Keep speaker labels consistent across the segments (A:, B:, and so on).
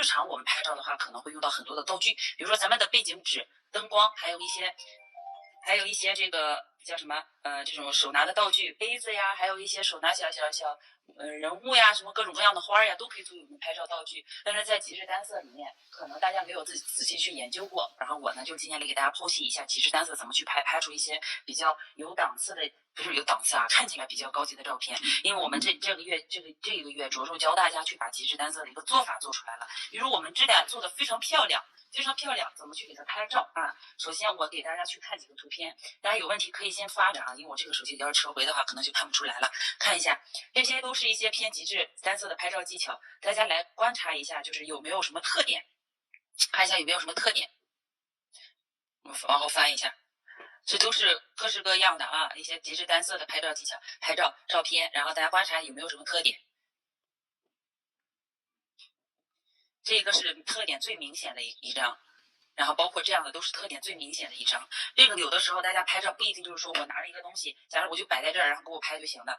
A: 日常我们拍照的话，可能会用到很多的道具，比如说咱们的背景纸、灯光，还有一些这个叫什么这种手拿的道具，杯子呀，还有一些手拿小人物呀，什么各种各样的花呀，都可以作为我们拍照道具。但是在极致单色里面，可能大家没有仔细去研究过。然后我呢，就今天来给大家剖析一下极致单色怎么去拍出一些比较有档次的，不是有档次啊，看起来比较高级的照片。因为我们这个月着重教大家去把极致单色的一个做法做出来了。比如我们指甲做的非常漂亮，怎么去给它拍照啊？首先我给大家去看几个图片，大家有问题可以先发着啊，因为我这个手机要是撤回的话，可能就看不出来了。看一下，这些都是一些偏极致单色的拍照技巧，大家来观察一下，就是有没有什么特点，看一下有没有什么特点。我往后翻一下。这都是各式各样的啊，一些极致单色的拍照技巧、照片，然后大家观察有没有什么特点。这个是特点最明显的一张，然后包括这样的都是特点最明显的一张。这个有的时候大家拍照不一定就是说我拿着一个东西，假如我就摆在这儿，然后给我拍就行了。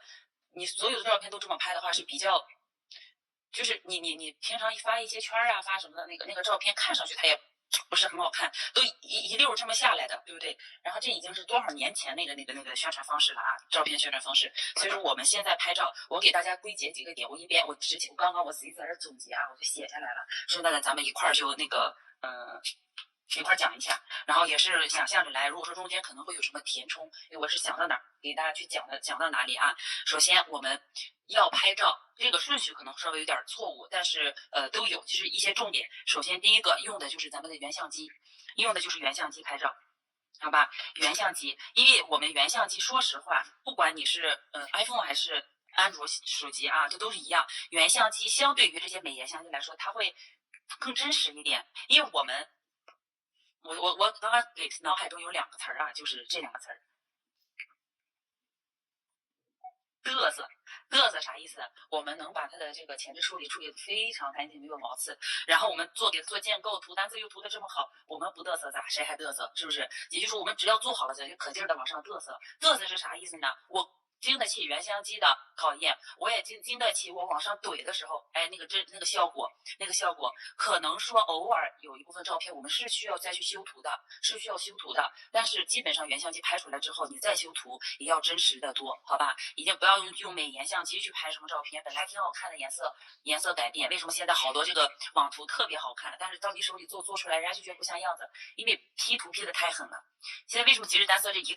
A: 你所有的照片都这么拍的话，是比较，就是你平常发一些圈啊，发什么的那个照片，看上去它也不是很好看，都一溜这么下来的，对不对？然后这已经是多少年前那个宣传方式了啊，照片宣传方式。所以说我们现在拍照，我给大家归结几个点，我刚刚我自己在这总结啊，我就写下来了，说那咱们一块儿就那个一块讲一下，然后也是想象着来。如果说中间可能会有什么填充，我是想到哪儿给大家去讲到哪里啊。首先我们要拍照，这个顺序可能稍微有点错误，但是都有，就是一些重点。首先第一个用的就是咱们的原相机，拍照。好吧，原相机，因为我们原相机，说实话，不管你是iPhone 还是安卓手机啊，这都是一样。原相机相对于这些美颜相机来说，它会更真实一点，因为我刚刚给脑海中有两个词儿啊，就是这两个词儿，嘚瑟。嘚瑟啥意思？我们能把它的这个前置处理得非常干净，没有毛刺，然后我们给它做建构，涂单色又涂得这么好，我们不嘚瑟谁还嘚瑟？是不是？也就是说，我们只要做好了，咱就可劲儿的往上嘚瑟。嘚瑟是啥意思呢？我经得起原相机的考验，我也经得起我往上怼的时候，哎，那个效果，可能说偶尔有一部分照片我们是需要再去修图的，但是基本上原相机拍出来之后，你再修图也要真实的多，好吧？一定不要用美颜相机去拍什么照片，本来挺好看的颜色改变，为什么现在好多这个网图特别好看，但是到你手里做出来，人家就觉得不像样子，因为 P 图 P 的太狠了。现在为什么极致单色这一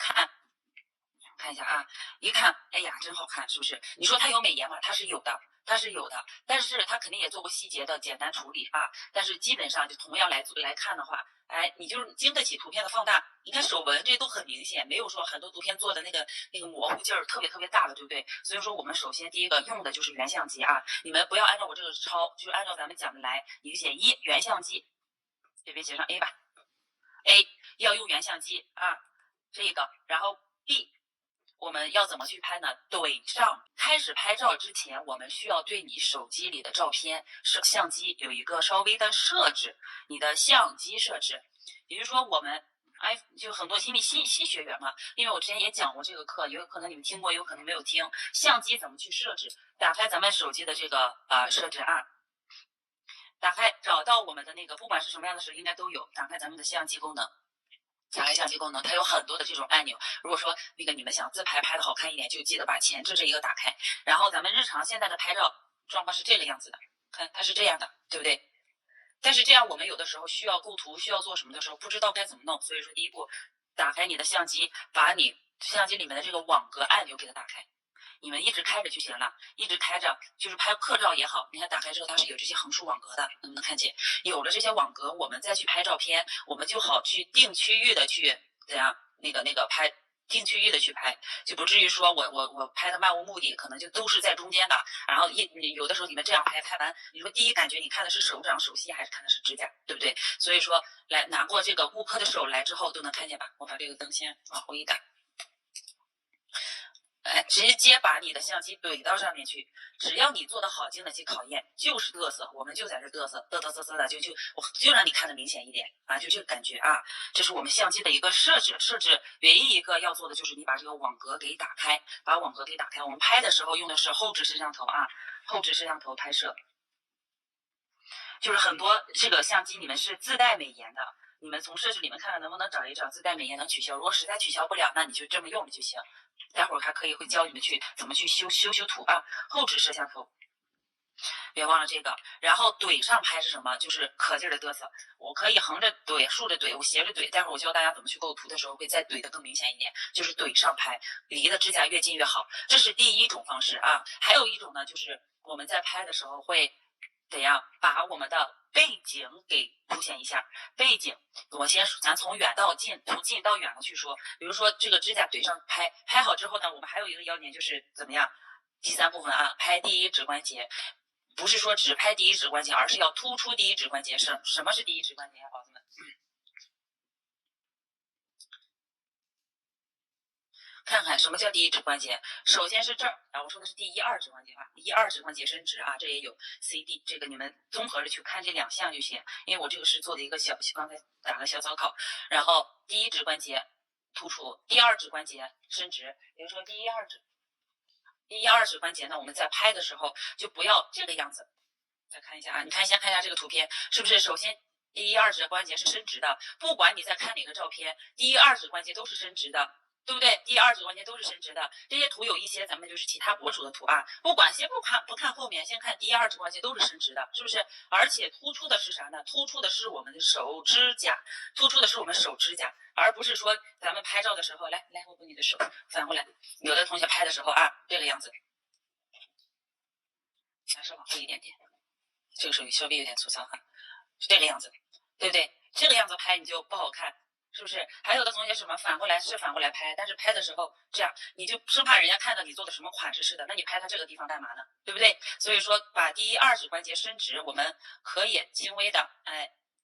A: 看一下啊，一看，哎呀，真好看，是不是？你说它有美颜吗？它是有的，但是它肯定也做过细节的简单处理啊。但是基本上就同样来看的话，哎，你就是经得起图片的放大。你看手纹这都很明显，没有说很多图片做的那个模糊劲儿特别大了，对不对？所以说我们首先第一个用的就是原相机啊，你们不要按照我这个抄，就按照咱们讲的来，你就写一原相机，这边写上 A 吧 ，A 要用原相机啊，这个，然后 B。我们要怎么去拍呢？怼上。开始拍照之前，我们需要对你手机里的照片相机有一个稍微的设置，你的相机设置。比如说我们就很多因为新学员嘛，因为我之前也讲过这个课，有可能你们听过，有可能没有听。相机怎么去设置？打开咱们手机的这个设置啊，打开找到我们的那个，不管是什么样的手机应该都有，打开咱们的相机功能。打开相机功能，它有很多的这种按钮。如果说你们想自拍拍的好看一点，就记得把前置这一个打开。然后咱们日常现在的拍照状况是这个样子的，看它是这样的，对不对？但是这样我们有的时候需要构图，需要做什么的时候，不知道该怎么弄。所以说第一步，打开你的相机，把你相机里面的这个网格按钮给它打开。你们一直开着就行了，一直开着，就是拍客照也好，你看打开之后它是有这些横竖网格的，能不能看见？有了这些网格，我们再去拍照片，我们就好去定区域的去怎样拍。定区域的去拍，就不至于说我拍的漫无目的，可能就都是在中间的。然后有的时候你们这样拍完，你说第一感觉你看的是手掌、手心还是看的是指甲，对不对？所以说来拿过这个顾客的手来之后都能看见吧？我把这个灯先往后一打。直接把你的相机怼到上面去，只要你做得好，经得起考验，就是嘚瑟，我们就在这嘚瑟，嘚的，就让你看得明显一点啊，就这个感觉啊，这是我们相机的一个设置，唯一一个要做的就是你把这个网格给打开，我们拍的时候用的是后置摄像头啊，后置摄像头拍摄。就是很多这个相机你们是自带美颜的，你们从设置里面看看能不能找一找自带美颜能取消。如果实在取消不了，那你就这么用就行。待会儿还可以会教你们去怎么去修图啊，后置摄像头。别忘了这个，然后怼上拍是什么？就是可劲儿的嘚瑟。我可以横着怼、竖着怼、我斜着怼，待会儿我教大家怎么去构图的时候，会再怼的更明显一点，就是怼上拍，离的指甲越近越好。这是第一种方式啊。还有一种呢，就是我们在拍的时候会怎样把我们的背景给凸显一下。背景，咱从远到近，从近到远了去说。比如说这个指甲怼上拍，拍好之后呢，我们还有一个要点就是怎么样？第三部分啊，拍第一指关节。不是说只拍第一指关节，而是要突出第一指关节。什么是第一指关节啊，宝子们？看看什么叫第一指关节。首先是这儿啊，我说的是第一二指关节啊，一二指关节伸直啊，这也有 CD， 这个你们综合着去看这两项就行。因为我这个是做的一个刚才打了小早考。然后第一指关节突出，第二指关节伸直。比如说第一二指关节呢，我们在拍的时候就不要这个样子。再看一下啊，你看先看一下这个图片，是不是？首先第一二指关节是伸直的，不管你在看哪个照片，第一二指关节都是伸直的，对不对？第一二指关节都是伸直的。这些图有一些咱们就是其他博主的图啊，先不看后面，先看第一二指关节都是伸直的，是不是？而且突出的是啥呢？突出的是我们的手指甲，而不是说咱们拍照的时候，来，我把你的手反过来，有的同学拍的时候啊，这个样子，稍往后一点点。这个手稍微有点粗糙哈，是这个样子，对不对？这个样子拍你就不好看，是不是？还有的同学什么反过来拍，但是拍的时候这样，你就生怕人家看到你做的什么款式似的，那你拍它这个地方干嘛呢？对不对？所以说把第一二指关节伸直，我们可以轻微的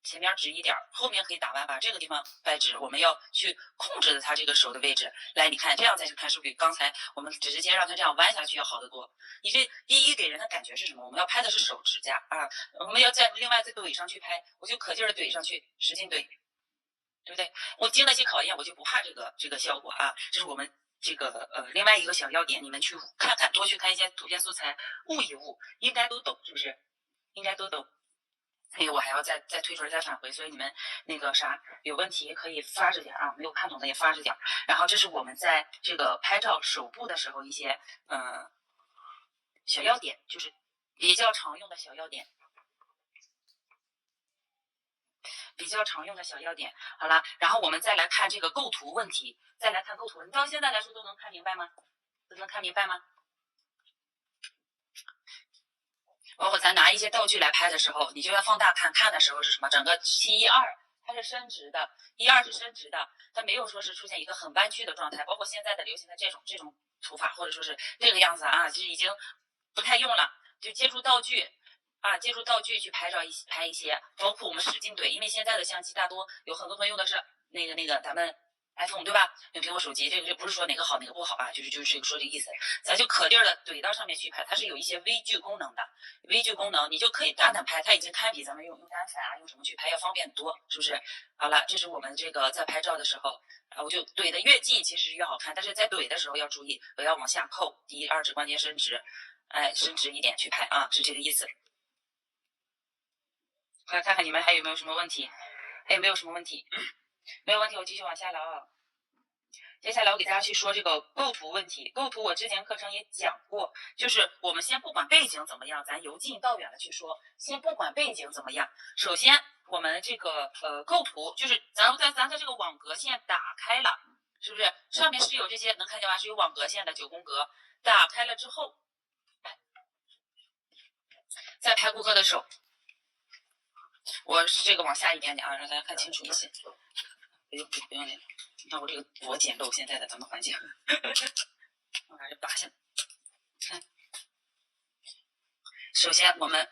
A: 前面直一点，后面可以打弯，把这个地方掰直。我们要去控制它这个手的位置。来，你看这样再去看，是不是比刚才我们直接让它这样弯下去要好得多？你这第一给人的感觉是什么？我们要拍的是手指甲啊，我们要另外再怼上去拍，我就可劲儿怼上去，使劲怼，对不对？我经得起考验，我就不怕这个效果啊。这是我们这个另外一个小要点，你们去看看，多去看一些图片素材，悟一悟，应该都懂，是不是？应该都懂。因为我还要再推出再返回，所以你们那个啥有问题可以发着点啊，没有看懂的也发着点。然后这是我们在这个拍照手部的时候一些小要点，就是比较常用的小要点。好了，然后我们再来看这个构图问题，你到现在来说都能看明白吗？包括咱拿一些道具来拍的时候，你就要放大看的时候是什么？整个1、2它是伸直的，1、2是伸直的，它没有说是出现一个很弯曲的状态。包括现在的流行的这种图法，或者说是这个样子啊，其实已经不太用了，就借助道具去拍一些，包括我们使劲怼，因为现在的相机大多有很多朋友用的是那个咱们iPhone 对吧？用苹果手机，这个就不是说哪个好哪个不好啊，就是说这个意思。咱就可劲儿的怼到上面去拍，它是有一些微距功能的，你就可以大胆拍，它已经堪比咱们用单反啊，用什么去拍要方便很多，是不是？好了，这是我们这个在拍照的时候我就怼的越近其实越好看，但是在怼的时候要注意，我要往下扣，第一二指关节伸直，伸直一点去拍啊，是这个意思。快看看你们还有没有什么问题？没有问题，我继续往下聊啊。接下来我给大家去说这个构图问题。构图我之前课程也讲过，就是我们先不管背景怎么样，咱由近到远的去说。先不管背景怎么样，首先我们这个构图就是咱的这个网格线打开了，是不是？上面是有这些能看见吗？是有网格线的9宫格，打开了之后，再拍顾客的手。我这个往下一点点啊，让大家看清楚一些。不用那个，你看我这个多简陋，现在的咱们环境，我把这拔下来。看，首先我们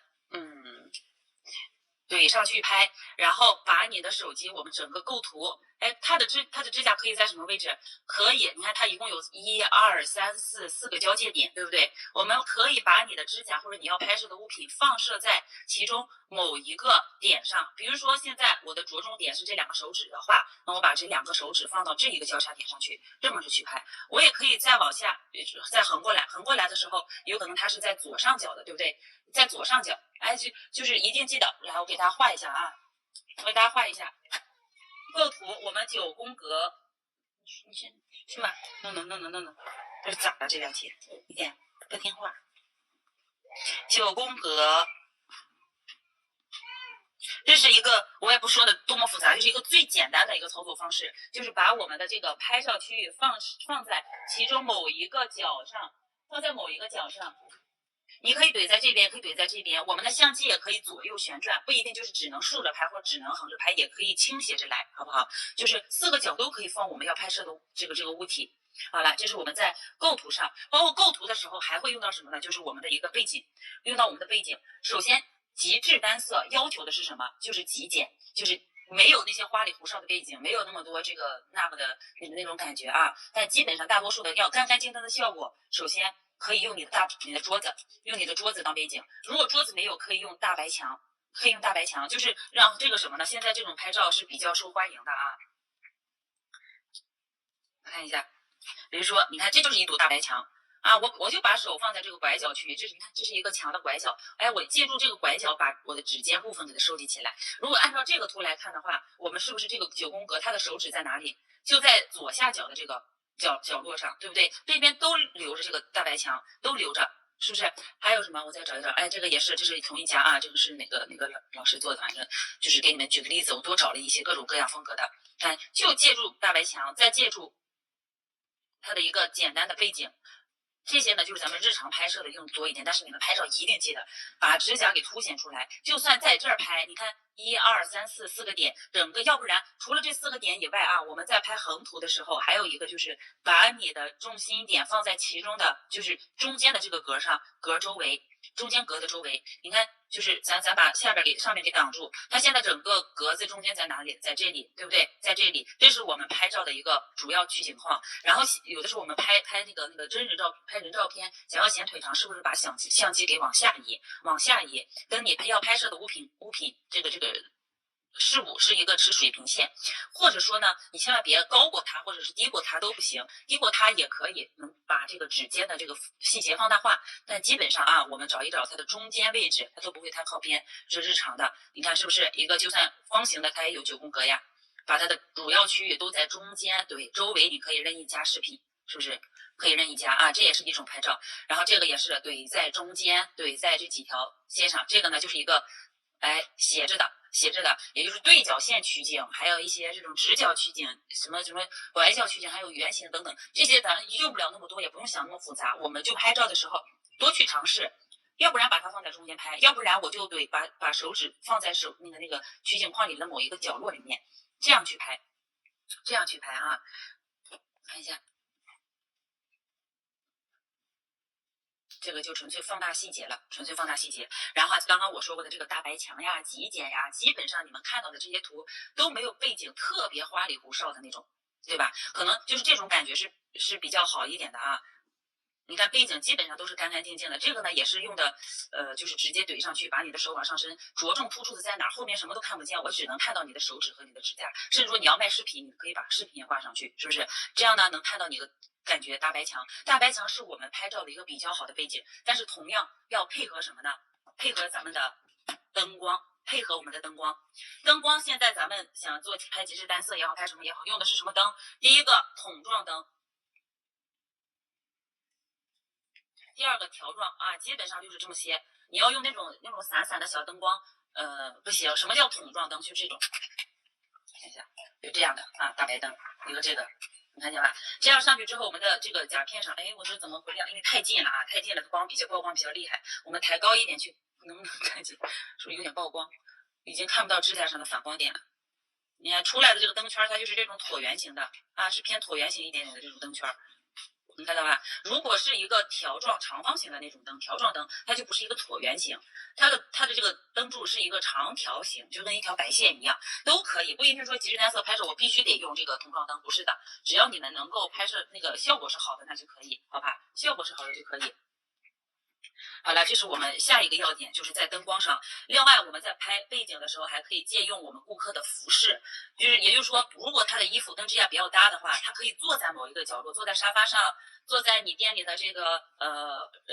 A: 怼上去拍，然后把你的手机我们整个构图，哎，它的指甲可以在什么位置？可以，你看它一共有1、2、3、4个交界点，对不对？我们可以把你的指甲或者你要拍摄的物品放射在其中某一个点上。比如说现在我的着重点是这2个手指的话，那我把这2个手指放到这一个交叉点上去，这么去拍。我也可以再往下，再横过来，横过来的时候，有可能它是在左上角的，对不对？在左上角，哎，就是一定记得，来，我给大家画一下啊，我给大家画一下构图。我们9宫格，你先去吧，弄，这是咋了？这2题一点不听话。9宫格，这是一个我也不说的多么复杂，就是一个最简单的一个操作方式，就是把我们的这个拍照区域放在其中某一个角上，你可以怼在这边，可以怼在这边。我们的相机也可以左右旋转，不一定就是只能竖着拍或者只能横着拍，也可以倾斜着来，好不好？就是4个角都可以放我们要拍摄的这个物体。好了，这是我们在构图上，包括构图的时候还会用到什么呢？就是我们的一个背景，用到我们的背景。首先，极致单色要求的是什么？就是极简，就是没有那些花里胡哨的背景，没有那么多这个那么的那种感觉啊。但基本上大多数的要干干净净的效果，首先可以用你的桌子，用你的桌子当背景。如果桌子没有，可以用大白墙，就是让这个什么呢？现在这种拍照是比较受欢迎的啊。看一下，比如说，你看这就是一堵大白墙啊，我就把手放在这个拐角区域，你看这是一个墙的拐角，哎，我借助这个拐角把我的指尖部分给它收集起来。如果按照这个图来看的话，我们是不是这个9宫格它的手指在哪里？就在左下角的这个角落上，对不对？这边都留着这个大白墙，都留着。是不是？还有什么？我再找一找。哎，这个也是，这是同一家啊，这个是哪个老师做的？反正就是给你们举个例子，我多找了一些各种各样风格的。看，就借助大白墙，再借助它的一个简单的背景。这些呢，就是咱们日常拍摄的用多一点，但是你们拍照一定记得把指甲给凸显出来。就算在这儿拍，你看1、2、3、4个点，整个要不然除了这4个点以外啊，我们在拍横图的时候，还有一个就是把你的重心点放在其中的，就是中间的这个格上，格周围，中间格的周围。你看，就是咱把上面给挡住，它现在整个格子中间在哪里？在这里，对不对？在这里，这是我们拍照的一个主要取景框。然后有的时候我们拍那个真人照，拍人照片，想要显腿长，是不是把相机给往下移？跟你要拍摄的物品这个事物是一个水平线，或者说呢，你千万别高过它，或者是低过它都不行，低过它也可以，能把这个指尖的这个细节放大化。但基本上啊，我们找一找它的中间位置，它都不会太靠边，是日常的。你看是不是一个就算方形的，它也有9宫格呀？把它的主要区域都在中间，对，周围你可以任意加饰品，是不是？可以任意加啊，这也是一种拍照。然后这个也是对，在中间，对，在这几条线上，这个呢就是一个斜着的，也就是对角线取景，还有一些这种直角取景，什么拐角取景，还有圆形等等，这些咱用不了那么多，也不用想那么复杂，我们就拍照的时候多去尝试。要不然把它放在中间拍，要不然我就对把手指放在那个取景框里的某一个角落里面，这样去拍啊。看一下，这个就纯粹放大细节了，然后刚刚我说过的这个大白墙呀、极简呀，基本上你们看到的这些图都没有背景特别花里胡哨的那种，对吧？可能就是这种感觉是比较好一点的啊。你看背景基本上都是干干净净的，这个呢也是用的，就是直接怼上去，把你的手往上伸，着重突出的在哪，后面什么都看不见，我只能看到你的手指和你的指甲，甚至说你要卖视频，你可以把视频也挂上去，是不是？这样呢能看到你的感觉。大白墙是我们拍照的一个比较好的背景，但是同样要配合什么呢？配合咱们的灯光。配合我们的灯光，现在咱们想做拍极致单色也好，拍什么也好，用的是什么灯？第一个筒状灯，第二个条状啊，基本上就是这么些。你要用那种散散的小灯光，不行。什么叫筒状灯？就这种，看一下，就这样的啊，大白灯，一个这个，你看见吧？这样上去之后，我们的这个甲片上，哎，我这怎么不亮？因为太近了啊，太近了，曝光比较厉害。我们抬高一点去，能不能看见？是不是有点曝光？已经看不到指甲上的反光点了。你看出来的这个灯圈，它就是这种椭圆形的啊，是偏椭圆形一点点的这种灯圈。你看到吧？如果是一个条状长方形的那种灯，条状灯，它就不是一个椭圆形，它的这个灯柱是一个长条形，就跟一条白线一样，都可以，不一定说极致单色拍摄我必须得用这个筒状灯，不是的，只要你们能够拍摄那个效果是好的，那就可以，好吧？效果是好的就可以。好了，这是我们下一个要点，就是在灯光上。另外，我们在拍背景的时候，还可以借用我们顾客的服饰，也就是说，如果他的衣服跟指甲比较搭的话，他可以坐在某一个角落，坐在沙发上，坐在你店里的这个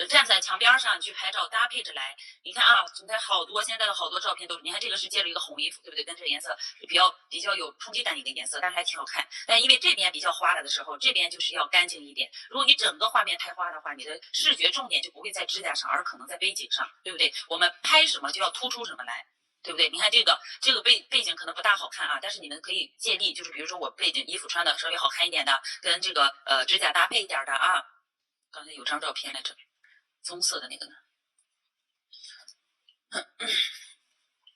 A: 站在墙边上，你去拍照，搭配着来。你看啊，你看现在的好多照片都是，你看这个是借了一个红衣服，对不对？跟这个颜色比较有冲击感的一个颜色，但是还挺好看。但因为这边比较花了的时候，这边就是要干净一点。如果你整个画面太花的话，你的视觉重点就不会在指甲上，而可能在背景上，对不对？我们拍什么就要突出什么来。对不对？你看这个背景可能不大好看啊，但是你们可以借力，就是比如说我背景衣服穿的稍微好看一点的，跟这个指甲搭配一点的啊。刚才有张照片来着，棕色的那个呢，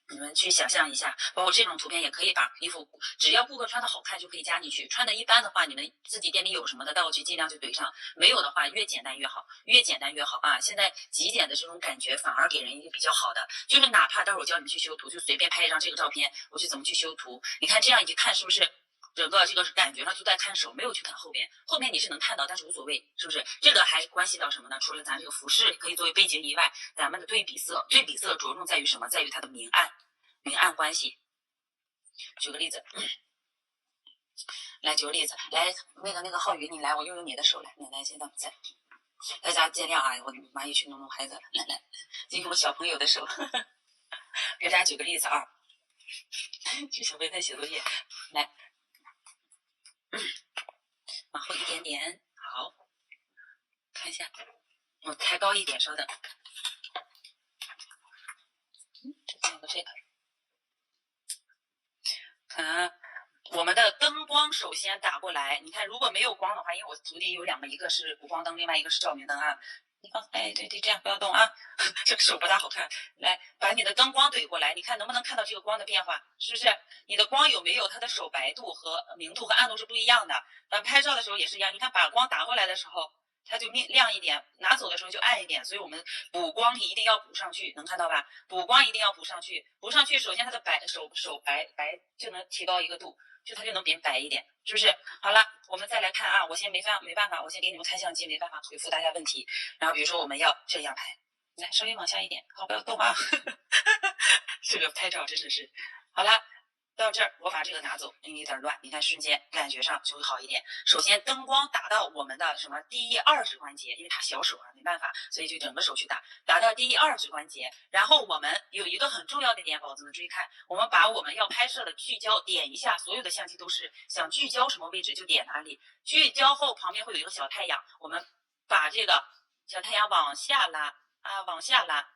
A: 你们去想象一下，包括这种图片也可以把衣服，只要顾客穿的好看就可以加进去。穿的一般的话，你们自己店里有什么的道具，尽量就怼上；没有的话，越简单越好，越简单越好啊！现在极简的这种感觉反而给人一个比较好的，就是哪怕待会儿我教你们去修图，就随便拍一张这个照片，我去怎么去修图？你看这样一看是不是？整个这个感觉上就在看手，没有去看后边，后面你是能看到，但是无所谓，是不是？这个还关系到什么呢？除了咱这个服饰可以作为背景以外，咱们的对比色着重在于什么？在于它的明暗关系。举个例子，来举个例子，来那个浩宇，你来，我用你的手来，来先在，大家见谅啊，我妈也去弄孩子，来，用我小朋友的手，给大家举个例子啊，这小朋友在写作业，来。往后一点点，好，看一下，我抬高一点，稍等。这边有个这个，看啊，我们的灯光首先打过来。你看，如果没有光的话，因为我图里有两个，一个是补光灯，另外一个是照明灯啊。你放，哎，对，这样不要动啊，这个手不大好看。来，把你的灯光怼过来，你看能不能看到这个光的变化？是不是？你的光有没有它的手白度和明度和暗度是不一样的？拍照的时候也是一样，你看把光打过来的时候，它就亮一点，拿走的时候就暗一点，所以我们补光一定要补上去，能看到吧？补光一定要补上去，首先它的手白就能提高一个度。就它就能变白一点，是不是？好了，我们再来看啊，我先没办法，我先给你们看相机，没办法回复大家问题。然后比如说我们要这样拍，来稍微往下一点，好，不要动啊。这个拍照真的是，好了。到这儿，我把这个拿走，因为有点乱。你看，瞬间感觉上就会好一点。首先，灯光打到我们的什么第一、二指关节，因为他小手啊，没办法，所以就整个手去打到第一、二指关节。然后我们有一个很重要的点，宝子们注意看，我们把我们要拍摄的聚焦点一下，所有的相机都是想聚焦什么位置就点哪里。聚焦后旁边会有一个小太阳，我们把这个小太阳往下拉啊，往下拉。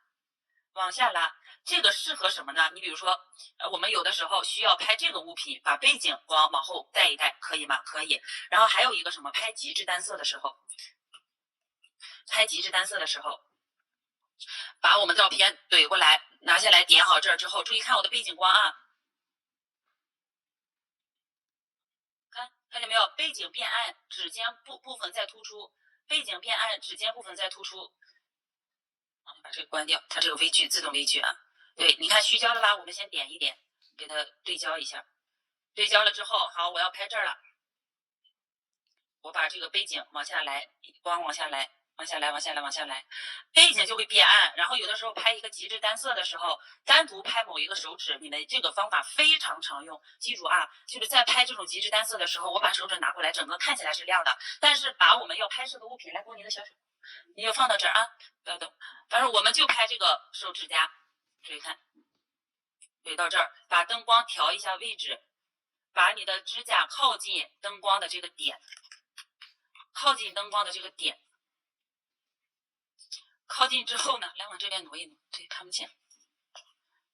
A: 这个适合什么呢？你比如说，我们有的时候需要拍这个物品，把背景光往后带一带，可以吗？可以。然后还有一个什么，拍极致单色的时候，把我们照片怼过来，拿下来，点好这儿之后，注意看我的背景光啊，看见没有？背景变暗，指尖部分再突出，背景变暗，指尖部分再突出。把这个关掉，它这个微距自动微距啊。对，你看虚焦了吧？我们先点一点，给它对焦一下。对焦了之后，好，我要拍这儿了。我把这个背景往下来，光往下来，背景就会变暗。然后有的时候拍一个极致单色的时候，单独拍某一个手指，你们这个方法非常常用。记住啊，就是在拍这种极致单色的时候，我把手指拿过来，整个看起来是亮的，但是把我们要拍摄的物品，来，给我你的小手，你就放到这儿啊，不要动。反正我们就拍这个手指甲，注意看，怼到这儿，把灯光调一下位置，把你的指甲靠近灯光的这个点，靠近之后呢，来往这边挪一挪，对，看不见。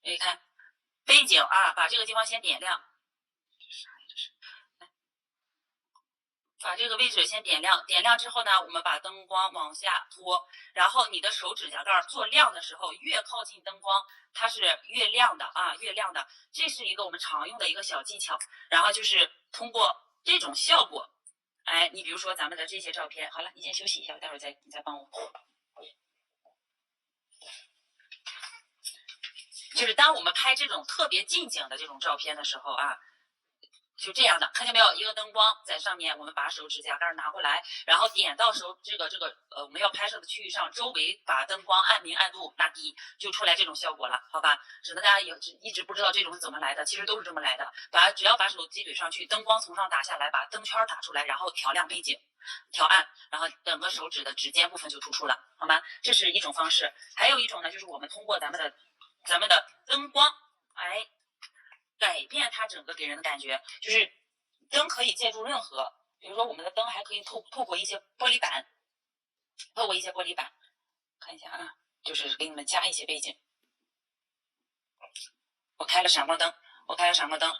A: 你看背景啊，把这个地方先点亮，把这个位置先点亮，点亮之后呢，我们把灯光往下拖，然后你的手指甲盖做亮的时候，越靠近灯光，它是越亮的啊，越亮的。这是一个我们常用的一个小技巧，然后就是通过这种效果哎，你比如说咱们的这些照片，好了，你先休息一下，待会儿你再帮我。就是当我们拍这种特别近景的这种照片的时候啊，就这样的，看见没有？一个灯光在上面，我们把手指甲盖拿过来，然后点到我们要拍摄的区域上，周围把灯光暗明暗度拉低，就出来这种效果了，好吧？可能大家也一直不知道这种是怎么来的，其实都是这么来的。只要把手机怼上去，灯光从上打下来，把灯圈打出来，然后调亮背景，调暗，然后整个手指的指尖部分就突出了，好吗？这是一种方式。还有一种呢，就是我们通过咱们的灯光，哎。改变它整个给人的感觉，就是灯可以借助任何，比如说我们的灯还可以透过一些玻璃板，看一下啊，就是给你们加一些背景。我开了闪光灯，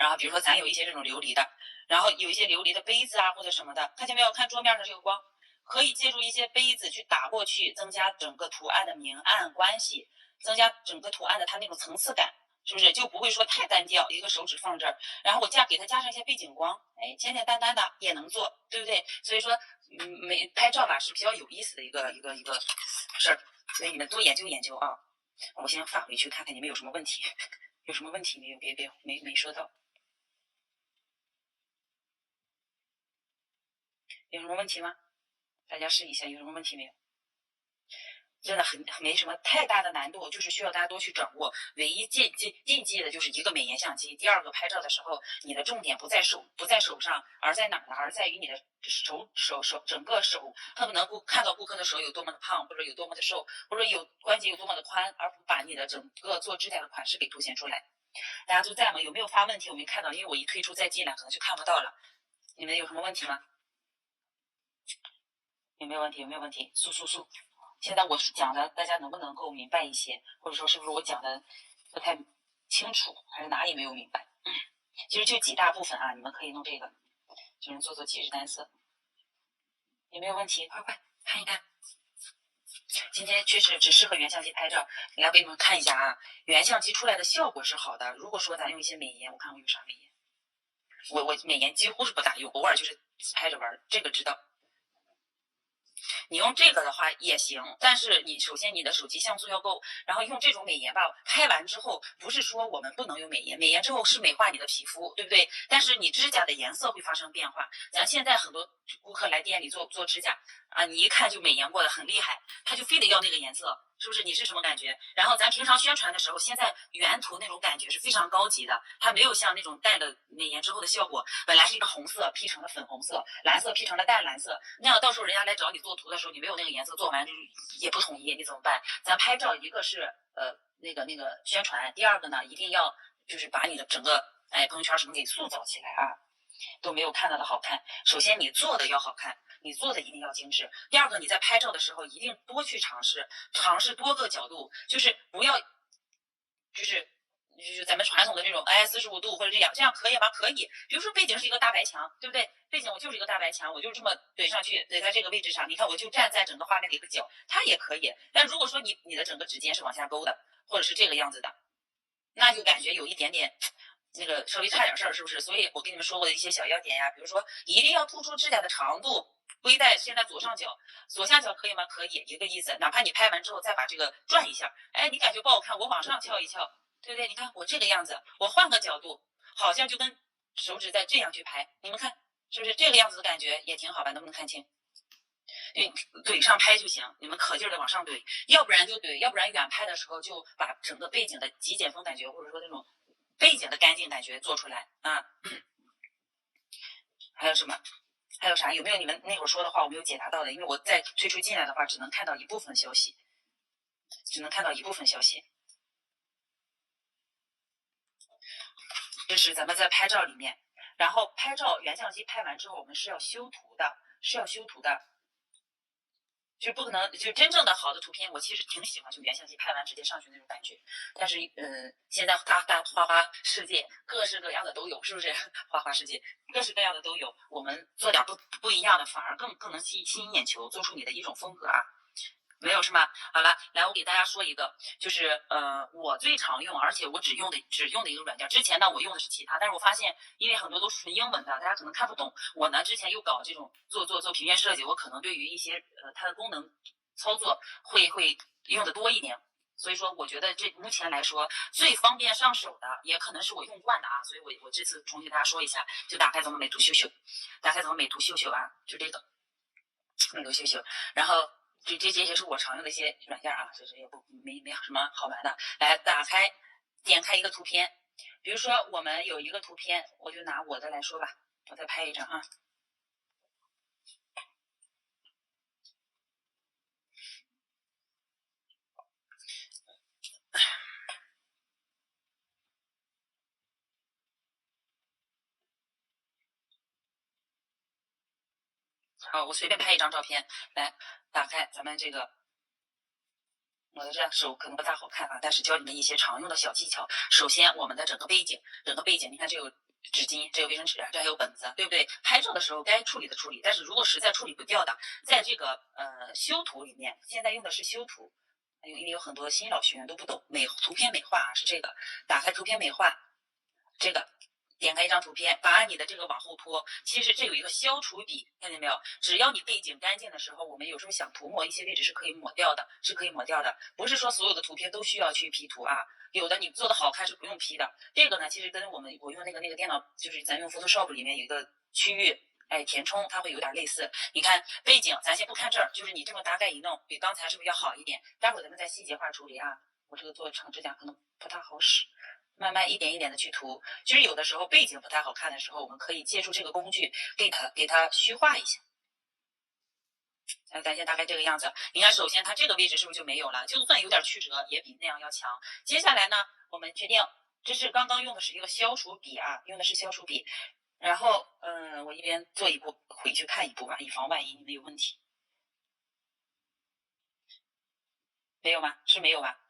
A: 然后比如说咱有一些这种琉璃的，然后有一些琉璃的杯子啊或者什么的，看见没有？看桌面上这个光，可以借助一些杯子去打过去，增加整个图案的明暗关系，增加整个图案的它那种层次感。是不是就不会说太单调？一个手指放这儿，然后我给它加上一些背景光，哎，简简单单的也能做，对不对？所以说，拍照吧是比较有意思的一个事儿，所以你们多研究研究啊。我先发回去看看你们有什么问题，有什么问题没有？别没说到，有什么问题吗？大家试一下，有什么问题没有？真的没什么太大的难度，就是需要大家多去掌握。唯一禁忌的就是一个美颜相机，第二个拍照的时候，你的重点不在手上，而在哪儿呢？而在于你的整个手，恨不能看到顾客的手有多么的胖，或者有多么的瘦，或者关节有多么的宽，而不把你的整个做指甲的款式给凸显出来。大家都在吗？有没有发问题？我没看到，因为我一退出再进来，可能就看不到了。你们有什么问题吗？有没有问题？有没有问题？速！现在我讲的，大家能不能够明白一些？或者说是不是我讲的不太清楚，还是哪里没有明白？其实就几大部分啊，你们可以弄这个，就是做节日单色。有没有问题？快看一看。今天确实只适合原相机拍照，来给你们看一下啊，原相机出来的效果是好的。如果说咱用一些美颜，我看我有啥美颜，我美颜几乎是不大用，偶尔就是拍着玩，这个知道。你用这个的话也行，但是首先你的手机像素要够，然后用这种美颜吧，拍完之后不是说我们不能用美颜，美颜之后是美化你的皮肤，对不对？但是你指甲的颜色会发生变化。咱现在很多顾客来店里做指甲啊，你一看就美颜过的很厉害，他就非得要那个颜色。是不是你是什么感觉？然后咱平常宣传的时候，现在原图那种感觉是非常高级的，它没有像那种带了美颜之后的效果，本来是一个红色 P 成了粉红色，蓝色 P 成了淡蓝色，那样到时候人家来找你做图的时候，你没有那个颜色，做完就是也不统一，你怎么办？咱拍照一个是那个宣传，第二个呢一定要就是把你的整个朋友圈什么给塑造起来啊，都没有看到的好看。首先你做的要好看。你做的一定要精致。第二个，你在拍照的时候一定多去尝试多个角度，就是不要，就是咱们传统的这种45度或者这样可以吗？可以。比如说背景是一个大白墙，对不对？背景我就是一个大白墙，我就这么怼上去，怼在这个位置上，你看我就站在整个画面的一个角，它也可以。但如果说你的整个指尖是往下勾的，或者是这个样子的，那就感觉有一点点。那个稍微差点事儿，是不是？所以我跟你们说过的一些小要点呀，比如说一定要突出指甲的长度，归在现在左上角，左下角可以吗？可以，一个意思。哪怕你拍完之后再把这个转一下，哎，你感觉不好看，我往上翘一翘，对不对？你看我这个样子，我换个角度，好像就跟手指在这样去拍，你们看是不是这个样子的感觉也挺好吧？能不能看清？怼上拍就行，你们可劲儿的往上怼，要不然就怼，要不然远拍的时候就把整个背景的极简风感觉，或者说那种背景的干净感觉做出来啊。还有什么？还有啥？有没有你们那会儿说的话我没有解答到的？因为我再退出进来的话，只能看到一部分消息，这是咱们在拍照里面，然后拍照原相机拍完之后，我们是要修图的，就不可能就真正的好的图片，我其实挺喜欢就原相机拍完直接上去那种感觉。但是现在大花花世界各式各样的都有，是不是？花花世界各式各样的都有，我们做点不一样的，反而更能吸引眼球，做出你的一种风格啊。没有是吗？好了，来我给大家说一个，就是我最常用，而且我只用的一个软件。之前呢我用的是其他，但是我发现因为很多都是纯英文的，大家可能看不懂。我呢之前又搞这种做平面设计，我可能对于一些它的功能操作会用的多一点。所以说，我觉得这目前来说最方便上手的，也可能是我用惯的啊。所以我这次重新给大家说一下，就打开咱们美图秀秀，打开咱们美图秀秀啊，就这个美图秀秀，然后。这些是我常用的一些软件啊，这也没什么好玩的。来，打开，点开一个图片，比如说我们有一个图片，我就拿我的来说吧，我再拍一张啊。好，我随便拍一张照片，来打开咱们这个。我的这手可能不太好看啊，但是教你们一些常用的小技巧。首先，我们的整个背景，你看这有纸巾，这有卫生纸，这还有本子，对不对？拍照的时候该处理的处理，但是如果实在处理不掉的，在这个修图里面，现在用的是修图，因为有很多新老学员都不懂图片美化啊，是这个，打开图片美化，这个。点开一张图片，把你的这个往后拖。其实这有一个消除笔，看见没有？只要你背景干净的时候，我们有时候想涂抹一些位置是可以抹掉的，不是说所有的图片都需要去 P 图啊，有的你做的好看是不用 P 的。这个呢，其实跟我用那个电脑，就是咱用 Photoshop 里面有一个区域。填充它会有点类似。你看背景，咱先不看这儿，就是你这么大概一弄，比刚才是不是要好一点？待会儿咱们再细节化处理啊。我这个做长指甲可能不太好使。慢慢一点一点的去涂，就是有的时候背景不太好看的时候，我们可以借助这个工具给它虚化一下。咱先大概这个样子。你看，首先它这个位置是不是就没有了？就算有点曲折，也比那样要强。接下来呢，我们决定，这是刚刚用的是一个消除笔啊，用的是消除笔。然后，我一边做一步，回去看一步吧，以防万一你们有问题。没有吗？是没有吧？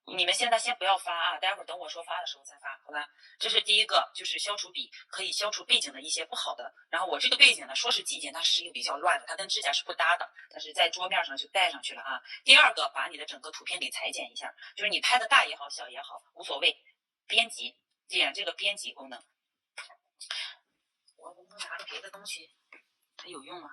A: 你们现在先不要发啊，待会儿等我说发的时候再发，好吧？这是第一个，就是消除笔可以消除背景的一些不好的。然后我这个背景呢，说是极简，它是一个比较乱的，它跟指甲是不搭的，但是在桌面上就带上去了啊。第二个，把你的整个图片给裁剪一下，就是你拍的大也好，小也好，无所谓。编辑，点这个编辑功能。我能不能拿个别的东西？它有用吗？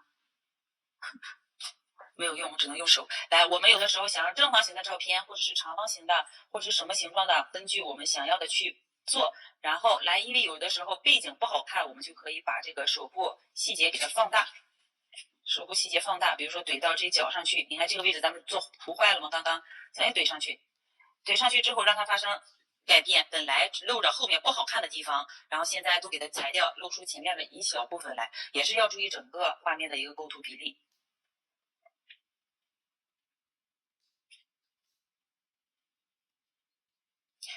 A: 没有用，我只能用手。来，我们有的时候想要正方形的照片，或者是长方形的，或者是什么形状的，根据我们想要的去做。然后来，因为有的时候背景不好看，我们就可以把这个手部细节给它放大。手部细节放大，比如说怼到这角上去。你看这个位置咱们做涂坏了吗？刚刚咱也怼上去，怼上去之后让它发生改变，本来露着后面不好看的地方，然后现在都给它裁掉，露出前面的一小部分来，也是要注意整个画面的一个构图比例。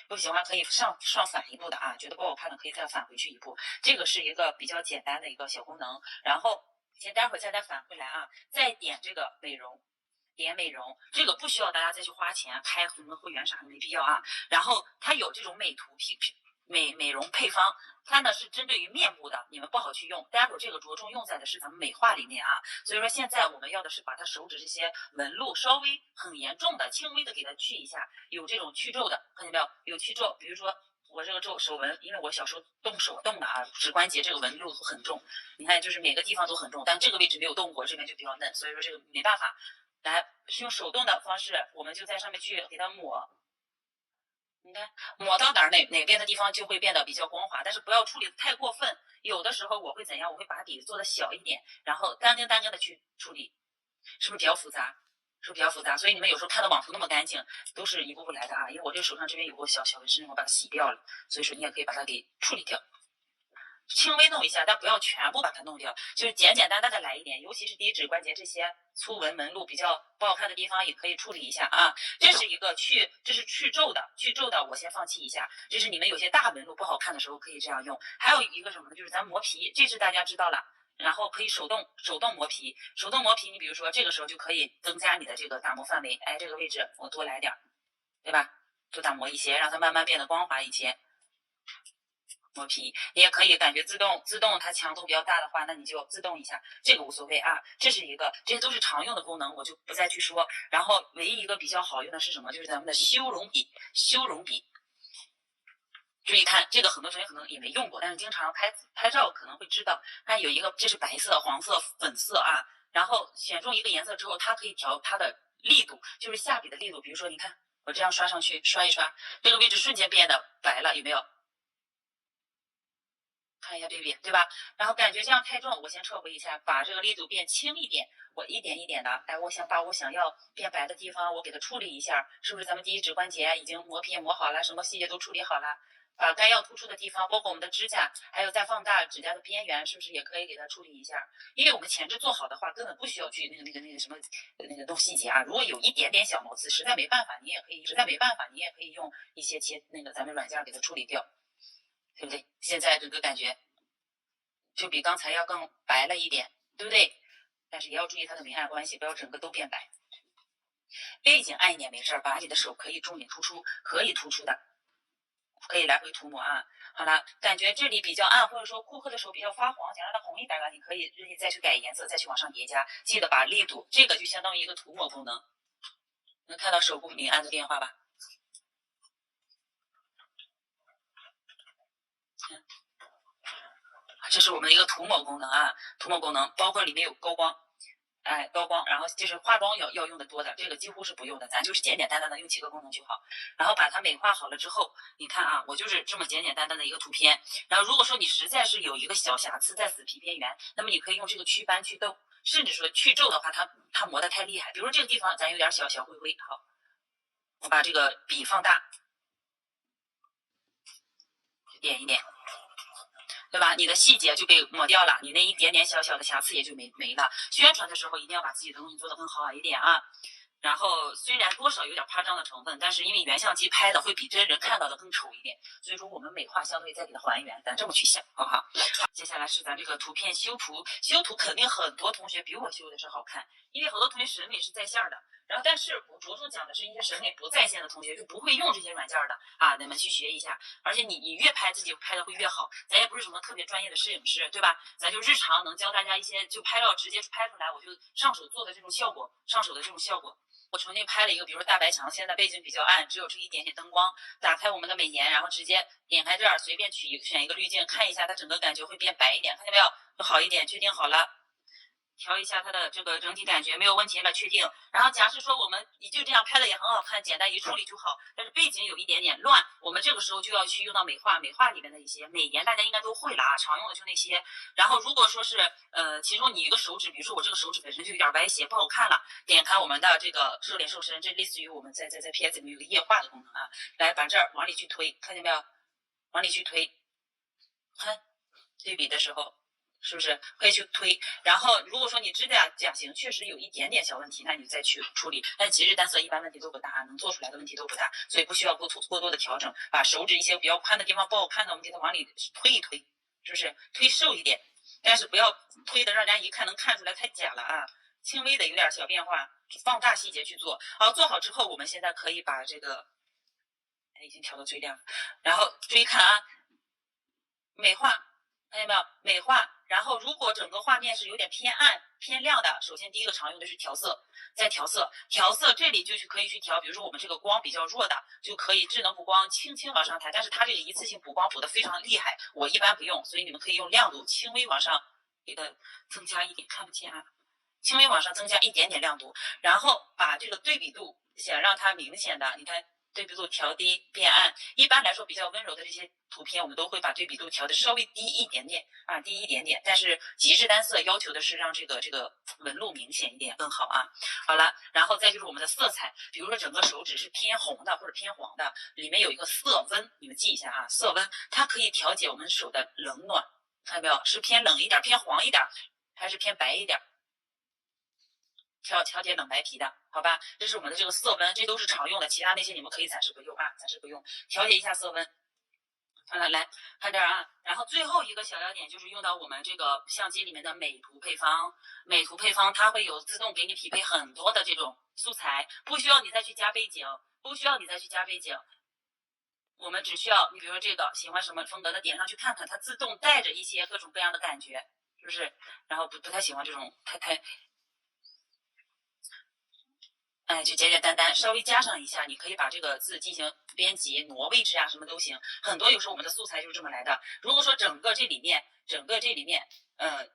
A: 不喜欢可以上返一步的啊，觉得不好看的可以再返回去一步，这个是一个比较简单的一个小功能。然后待会儿再返回来啊，再点这个美容，点美容，这个不需要大家再去花钱开什么会员啥的，没必要啊。然后它有这种美图美容配方，它呢是针对于面部的，你们不好去用。待会儿这个着重用在的是咱们美化里面啊，所以说现在我们要的是把它手指这些纹路稍微很严重的、轻微的给它去一下，有这种去皱的，看见没有？有去皱，比如说我这个手纹，因为我小时候动手动的啊，指关节这个纹路都很重，你看就是每个地方都很重，但这个位置没有动过，这边就比较嫩，所以说这个没办法。来用手动的方式，我们就在上面去给它抹。你看抹到哪边的地方就会变得比较光滑，但是不要处理的太过分。有的时候我会怎样？我会把底做的小一点，然后单根的去处理，是不是比较复杂？是不是比较复杂？所以你们有时候看到网图那么干净，都是一步步来的啊。因为我这手上这边有个小纹身，我把它洗掉了，所以说你也可以把它给处理掉。轻微弄一下，但不要全部把它弄掉，就是简简单单的来一点，尤其是第一指关节这些粗纹纹路比较不好看的地方，也可以处理一下啊。这是一个这是去皱的，我先放弃一下。这是你们有些大纹路不好看的时候可以这样用。还有一个什么呢？就是咱磨皮，这是大家知道了。然后可以手动磨皮，你比如说这个时候就可以增加你的这个打磨范围。哎，这个位置我多来点，对吧？多打磨一些，让它慢慢变得光滑一些。磨皮，你也可以感觉自动它强度比较大的话，那你就自动一下，这个无所谓啊。这是一个，这些都是常用的功能，我就不再去说。然后唯一一个比较好用的是什么？就是咱们的修容笔，修容笔。注意看，这个很多同学可能也没用过，但是经常拍照可能会知道。看有一个，这是白色、黄色、粉色啊。然后选中一个颜色之后，它可以调它的力度，就是下笔的力度。比如说，你看我这样刷上去，刷一刷，这个位置瞬间变得白了，有没有？看一下对比，对吧？然后感觉这样太重，我先撤回一下，把这个力度变轻一点。我一点一点的，哎，我想把我想要变白的地方，我给它处理一下，是不是？咱们第一指关节已经磨皮也磨好了，什么细节都处理好了。把该要突出的地方，包括我们的指甲，还有再放大指甲的边缘，是不是也可以给它处理一下？因为我们前置做好的话，根本不需要去那个什么弄细节啊。如果有一点点小毛刺，实在没办法，你也可以用一些咱们软件给它处理掉。对不对？现在这个感觉就比刚才要更白了一点，对不对？但是也要注意它的明暗关系，不要整个都变白。背景暗一点没事，把你的手可以重点突出，可以突出的，可以来回涂抹啊。好了，感觉这里比较暗，或者说顾客的手比较发黄，想让它红一点了，你可以日历再去改颜色，再去往上叠加。记得把力度，这个就相当于一个涂抹功能，能看到手部明暗的变化吧？这是我们的一个涂抹功能啊，涂抹功能包括里面有高光，哎，高光，然后就是化妆要用的多的，这个几乎是不用的，咱就是简简单单的用几个功能就好。然后把它美化好了之后，你看啊，我就是这么简简单单的一个图片。然后如果说你实在是有一个小瑕疵在死皮边缘，那么你可以用这个祛斑祛痘，甚至说去皱的话，它磨得太厉害，比如说这个地方咱有点小灰灰，好，我把这个笔放大，点一点。对吧？你的细节就被抹掉了，你那一点点小小的瑕疵也就没了。宣传的时候一定要把自己的东西做得更好一点啊。然后虽然多少有点夸张的成分，但是因为原相机拍的会比真人看到的更丑一点，所以说我们美化相对再给它还原，咱这么去想，好不好？接下来是咱这个图片修图，修图肯定很多同学比我修的是好看，因为很多同学审美是在线的。然后，但是我着重讲的是一些审美不在线的同学，就不会用这些软件的啊，你们去学一下。而且你越拍自己拍的会越好，咱也不是什么特别专业的摄影师，对吧？咱就日常能教大家一些，就拍照直接拍出来，我就上手做的这种效果，我重新拍了一个，比如说大白墙，现在背景比较暗，只有这一点点灯光。打开我们的美颜，然后直接点开这儿，随便选一个滤镜，看一下它整个感觉会变白一点，看见没有？会好一点，确定好了。调一下它的这个整体感觉没有问题了，确定。然后假设说我们就这样拍的也很好看，简单一处理就好，但是背景有一点点乱，我们这个时候就要去用到美化里面的一些美颜，大家应该都会了啊，常用的就那些。然后如果说是其中你一个手指，比如说我这个手指本身就有点歪斜不好看了，点开我们的这个瘦脸瘦身，这类似于我们在 PS 里面有个液化的功能啊，来把这儿往里去推，看见没有？往里去推，看对比的时候。是不是可以去推？然后如果说你指甲型确实有一点点小问题，那你再去处理。但极致单色一般问题都不大，能做出来的问题都不大，所以不需要过多的调整。把手指一些比较宽的地方不好看的，我们给它往里推一推，是不是推瘦一点？但是不要推的让人家一看能看出来太假了啊，轻微的有点小变化，放大细节去做。好，做好之后，我们现在可以把这个，已经调到最亮，然后注意看啊，美化。看见没有？美化。然后，如果整个画面是有点偏暗、偏亮的，首先第一个常用的是调色，再调色。调色这里就是可以去调，比如说我们这个光比较弱的，就可以智能补光轻轻往上抬，但是它这个一次性补光补的非常厉害，我一般不用，所以你们可以用亮度轻微往上给它增加一点，看不见啊，轻微往上增加一点点亮度，然后把这个对比度想让它明显的，你看。对比度调低变暗，一般来说比较温柔的这些图片，我们都会把对比度调的稍微低一点点啊，低一点点。但是极致单色要求的是让这个纹路明显一点更好啊。好了，然后再就是我们的色彩，比如说整个手指是偏红的或者偏黄的，里面有一个色温，你们记一下啊，色温它可以调节我们手的冷暖，看到没有？是偏冷一点、偏黄一点，还是偏白一点？调节冷白皮的，好吧？这是我们的这个色温，这都是常用的，其他那些你们可以暂时不用啊，暂时不用。调节一下色温。好了，来看这儿啊。然后最后一个小要点就是用到我们这个相机里面的美图配方。美图配方它会有自动给你匹配很多的这种素材，不需要你再去加背景，我们只需要你比如说这个喜欢什么风格的点上去看看，它自动带着一些各种各样的感觉，是不是？然后不太喜欢这种太。就简简单单稍微加上一下，你可以把这个字进行编辑、挪位置啊，什么都行。很多有时候我们的素材就是这么来的。如果说整个这里面，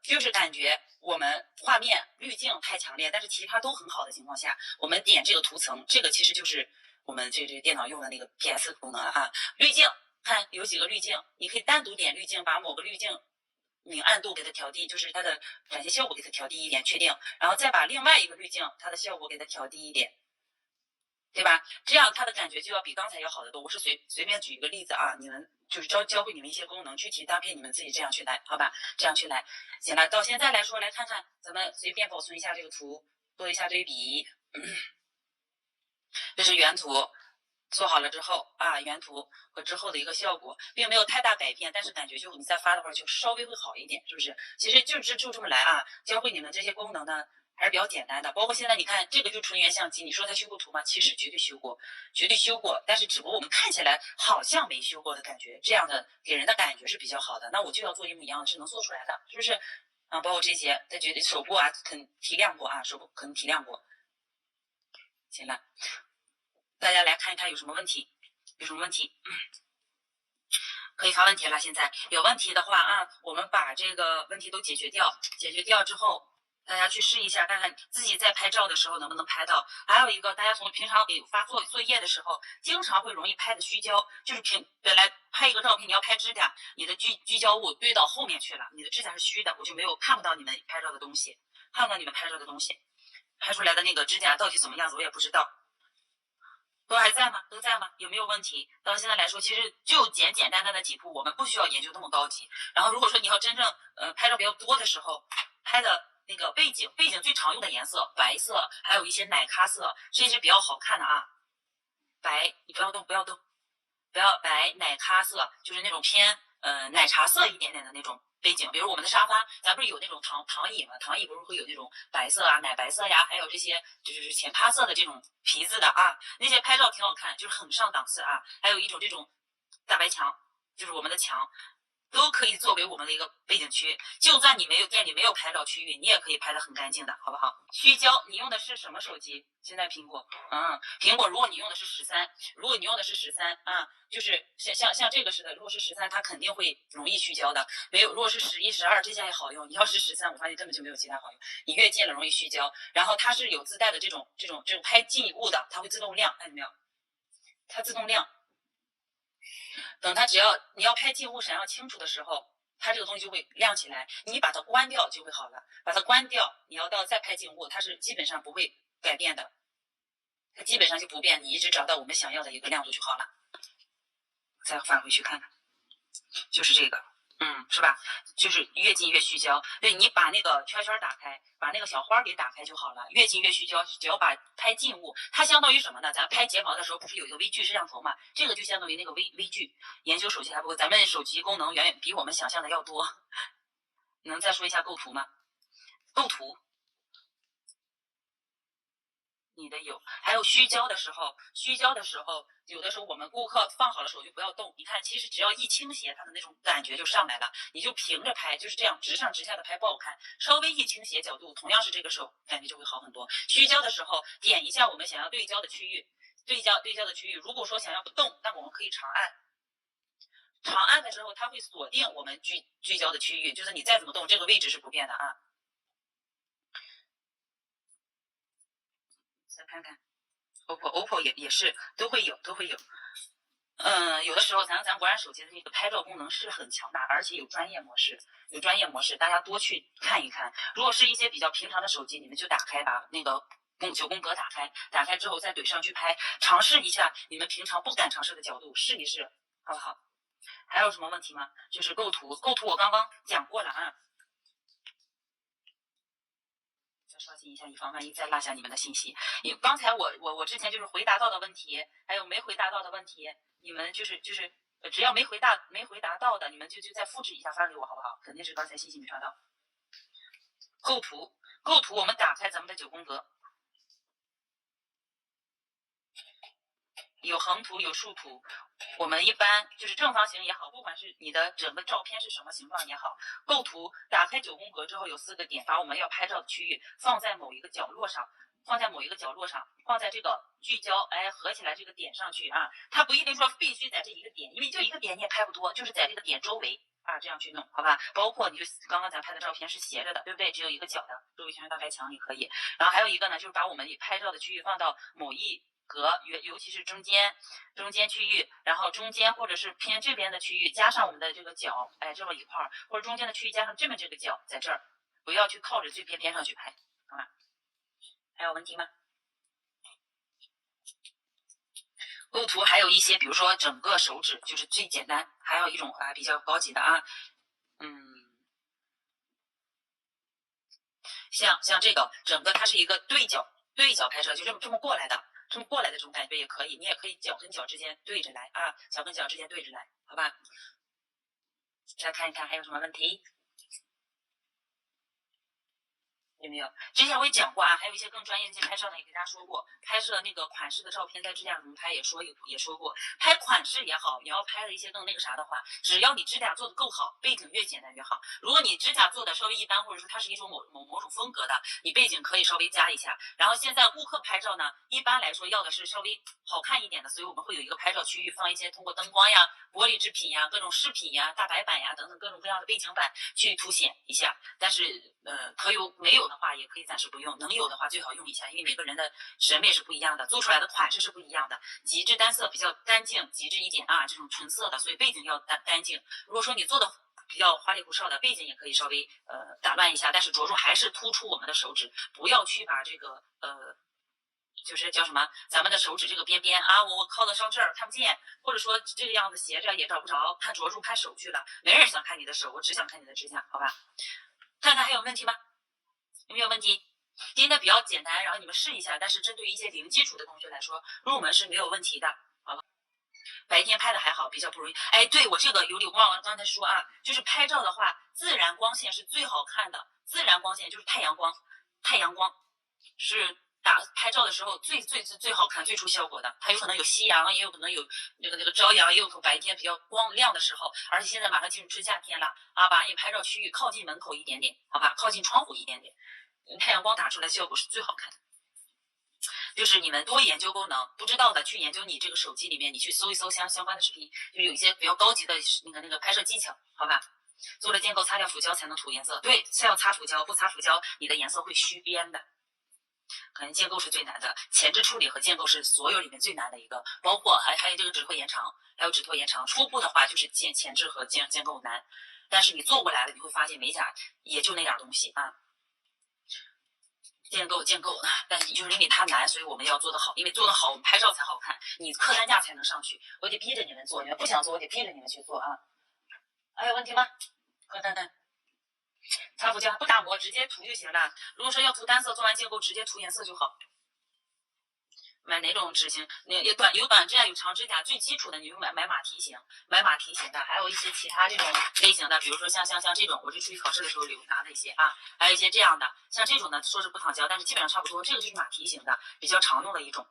A: 就是感觉我们画面滤镜太强烈，但是其他都很好的情况下，我们点这个图层，这个其实就是我们这电脑用的那个 PS 功能了啊。滤镜，看有几个滤镜，你可以单独点滤镜，把某个滤镜明暗度给它调低，就是它的展现效果给它调低一点，确定，然后再把另外一个滤镜它的效果给它调低一点，对吧？这样它的感觉就要比刚才要好得多。我是随便举一个例子啊，你们就是教会你们一些功能，具体搭配你们自己这样去来，好吧？这样去来。行了，到现在来说，来看看，咱们随便保存一下这个图，做一下对比。这是原图。做好了之后啊，原图和之后的一个效果并没有太大改变，但是感觉就你再发的话就稍微会好一点，是不是？其实就这么来啊，教会你们这些功能呢还是比较简单的。包括现在你看这个就纯原相机，你说它修过图吗？其实绝对修过，绝对修过，但是只不过我们看起来好像没修过的感觉，这样的给人的感觉是比较好的。那我就要做一模一样的，是能做出来的，是不是？啊，包括这些，它绝对手部啊肯提亮过啊，手部可能提亮过。行了。大家来看一看有什么问题？有什么问题？可以发问题了。现在有问题的话啊，我们把这个问题都解决掉。解决掉之后，大家去试一下，看看自己在拍照的时候能不能拍到。还有一个，大家从平常给发作业的时候，经常会容易拍的虚焦，就是本来拍一个照片，你要拍指甲，你的聚焦物堆到后面去了，你的指甲是虚的，我就看不到你们拍照的东西，看不到你们拍照的东西，拍出来的那个指甲到底怎么样子，我也不知道。都还在吗？都在吗？有没有问题？到现在来说，其实就简单的几步，我们不需要研究那么高级。然后，如果说你要真正拍照比较多的时候，拍的那个背景最常用的颜色白色，还有一些奶咖色，这些比较好看的啊。白，你不要动，不要动，不要白奶咖色，就是那种偏奶茶色一点点的那种背景。比如我们的沙发，咱不是有那种躺椅吗？躺椅不是会有那种白色啊、奶白色呀，还有这些就是浅咖色的这种皮子的啊，那些拍照挺好看，就是很上档次啊。还有一种这种大白墙，就是我们的墙。都可以作为我们的一个背景区，就算你店里没有拍照区域，你也可以拍得很干净的，好不好？虚焦，你用的是什么手机？现在苹果，苹果，如果你用的是13，啊，就是像这个似的，如果是13，它肯定会容易虚焦的。没有，如果是11、12，这下也好用。你要是13，我发现根本就没有其他好用。你越近了容易虚焦，然后它是有自带的这种拍近物的，它会自动亮，看见没有？它自动亮。等它只要你要拍近物闪耀清楚的时候，它这个东西就会亮起来。你把它关掉就会好了，把它关掉，你要到再拍近物，它是基本上不会改变的，它基本上就不变，你一直找到我们想要的一个亮度就好了。再返回去看看，就是这个。是吧？就是越近越虚焦。对，你把那个圈圈打开，把那个小花给打开就好了。越近越虚焦，只要把拍近物，它相当于什么呢？咱拍睫毛的时候不是有一个微距摄像头嘛？这个就相当于那个微距。研究手机还不够，咱们手机功能远远比我们想象的要多。能再说一下构图吗？构图。你的有，还有虚焦的时候，有的时候我们顾客放好了手就不要动。你看，其实只要一倾斜，它的那种感觉就上来了。你就平着拍，就是这样直上直下的拍不好看，稍微一倾斜角度，同样是这个手，感觉就会好很多。虚焦的时候，点一下我们想要对焦的区域，对焦的区域。如果说想要不动，那我们可以长按。长按的时候，它会锁定我们聚焦的区域，就是你再怎么动，这个位置是不变的啊。再看看 OPPO 也是都会有。有的时候咱国产手机的那个拍照功能是很强大，而且有专业模式，大家多去看一看。如果是一些比较平常的手机，你们就打开，把那个9宫格打开之后再怼上去拍，尝试一下你们平常不敢尝试的角度，试一试，好不好？还有什么问题吗？就是构图我刚刚讲过了啊。稍息一下，以防万一再落下你们的信息。刚才我之前就是回答到的问题，还有没回答到的问题，你们就是只要没回答到的，你们就再复制一下发给我，好不好？肯定是刚才信息没刷到。构图，我们打开咱们的9宫格，有横图有竖图，我们一般就是正方形也好，不管是你的整个照片是什么形状也好，构图打开9宫格之后有4个点，把我们要拍照的区域放在某一个角落上，放在这个聚焦，哎，合起来这个点上去啊。它不一定说必须在这一个点，因为就一个点你也拍不多，就是在这个点周围啊，这样去弄，好吧？包括你就刚刚咱拍的照片是斜着的，对不对？只有一个角的，周围全是大白墙，你可以。然后还有一个呢，就是把我们拍照的区域放到某一格，尤其是中间区域，然后中间或者是偏这边的区域加上我们的这个角，哎，这么一块，或者中间的区域加上这么这个角，在这儿，不要去靠着最边上去拍，好吧？还有问题吗？构图还有一些，比如说整个手指就是最简单，还有一种比较高级的啊，像这个整个它是一个对角拍摄，就这么过来的，这种感觉也可以，你也可以角跟角之间对着来啊，角跟角之间对着来，好吧？再看一看还有什么问题？有没有？之前我也讲过啊，还有一些更专业的拍摄呢，也给大家说过，拍摄那个款式的照片在指甲怎么拍也说过，拍款式也好，你要拍的一些更那个啥的话，只要你指甲做的够好，背景越简单越好。如果你指甲做的稍微一般，或者说它是一种某种风格的，你背景可以稍微加一下。然后现在顾客拍照呢，一般来说要的是稍微好看一点的，所以我们会有一个拍照区域，放一些通过灯光呀、玻璃制品呀、各种饰品呀、大白板呀等等各种各样的背景板去凸显一下。但是可有没有的话也可以暂时不用，能有的话最好用一下，因为每个人的审美是不一样的，做出来的款式是不一样的。极致单色比较干净，极致一点啊，这种纯色的，所以背景要干净。如果说你做的比较花里胡哨的，背景也可以稍微打乱一下，但是着重还是突出我们的手指，不要去把这个就是叫什么，咱们的手指这个边边啊，我靠得上这儿看不见，或者说这个样子斜着也找不着，看着重看手去了，没人想看你的手，我只想看你的指甲，好吧？看看还有问题吗？有没有问题？今天比较简单，然后你们试一下。但是针对于一些零基础的同学来说，入门是没有问题的，好吧？白天拍的还好，比较不容易。哎，对我这个有点忘了刚才说啊，就是拍照的话，自然光线是最好看的，自然光线就是太阳光是拍照的时候最好看、最出效果的。它有可能有夕阳，也有可能有那个朝阳，也有可能白天比较光亮的时候。而且现在马上进入春夏天了啊，把你拍照区域靠近门口一点点，好吧，靠近窗户一点点，太阳光打出来效果是最好看的。就是你们多研究功能，不知道的去研究你这个手机里面，你去搜一搜相关的视频，就有一些比较高级的那个拍摄技巧，好吧？做了建构，擦掉浮胶才能涂颜色。对，是要擦浮胶，不擦浮胶，你的颜色会虚边的。可能建构是最难的，前置处理和建构是所有里面最难的一个，包括还有这个指托延长，初步的话就是前置和建构难，但是你做过来了，你会发现美甲也就那点东西啊。建构，但就是因为它难，所以我们要做得好，因为做得好，我们拍照才好看，你客单价才能上去。我得逼着你们做，你们不想做，我得逼着你们去做啊。还有问题吗？快看看。擦浮胶不打磨，直接涂就行了。如果说要涂单色，做完建构直接涂颜色就好。买哪种指型？有短指甲，有长指甲。最基础的你就买马蹄型，的，还有一些其他这种类型的，比如说像这种，我是出去考试的时候拿的一些啊，还有一些这样的，像这种呢，说是不躺胶，但是基本上差不多。这个就是马蹄型的，比较常用的一种。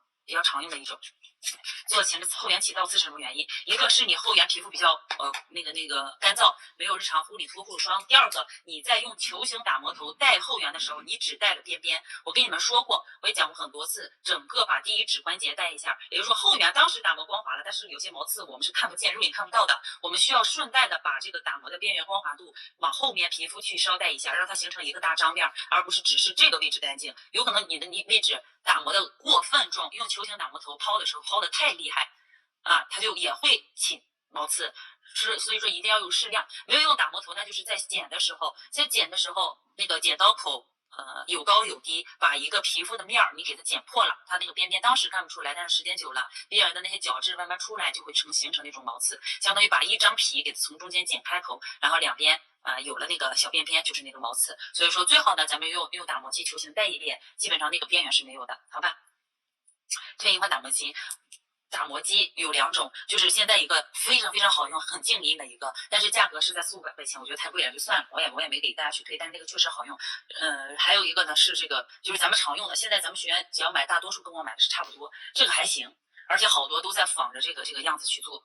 A: 做前置后缘起倒刺是什么原因？一个是你后缘皮肤比较那个干燥，没有日常护理涂护霜。第二个，你在用球形打磨头带后缘的时候，你只带了边边。我跟你们说过，我也讲过很多次，整个把第一指关节带一下，也就是说后缘当时打磨光滑了，但是有些毛刺我们是看不见、肉眼看不到的，我们需要顺带的把这个打磨的边缘光滑度往后面皮肤去捎带一下，让它形成一个大张面，而不是只是这个位置干净。有可能你的位置打磨的过分重，用球形打磨头抛的时候抛的太厉害啊，它就也会起毛刺，所以说一定要用适量。没有用打磨头，那就是在剪的时候那个剪刀口有高有低，把一个皮肤的面你给它剪破了，它那个边边当时看不出来，但是时间久了，边缘的那些角质慢慢出来，就会形成那种毛刺，相当于把一张皮给它从中间剪开口，然后两边有了那个小边边，就是那个毛刺。所以说最好呢，咱们用打磨机球形带一遍，基本上那个边缘是没有的，好吧？推一款打磨机。打磨机有2种，就是现在一个非常非常好用、很静音的一个，但是价格是在400-500块钱，我觉得太贵了，就算了，我也没给大家去推，但是这个确实好用。还有一个呢是这个，就是咱们常用的，现在咱们学员只要买，大多数跟我买的是差不多，这个还行而且好多都在仿着这个样子去做。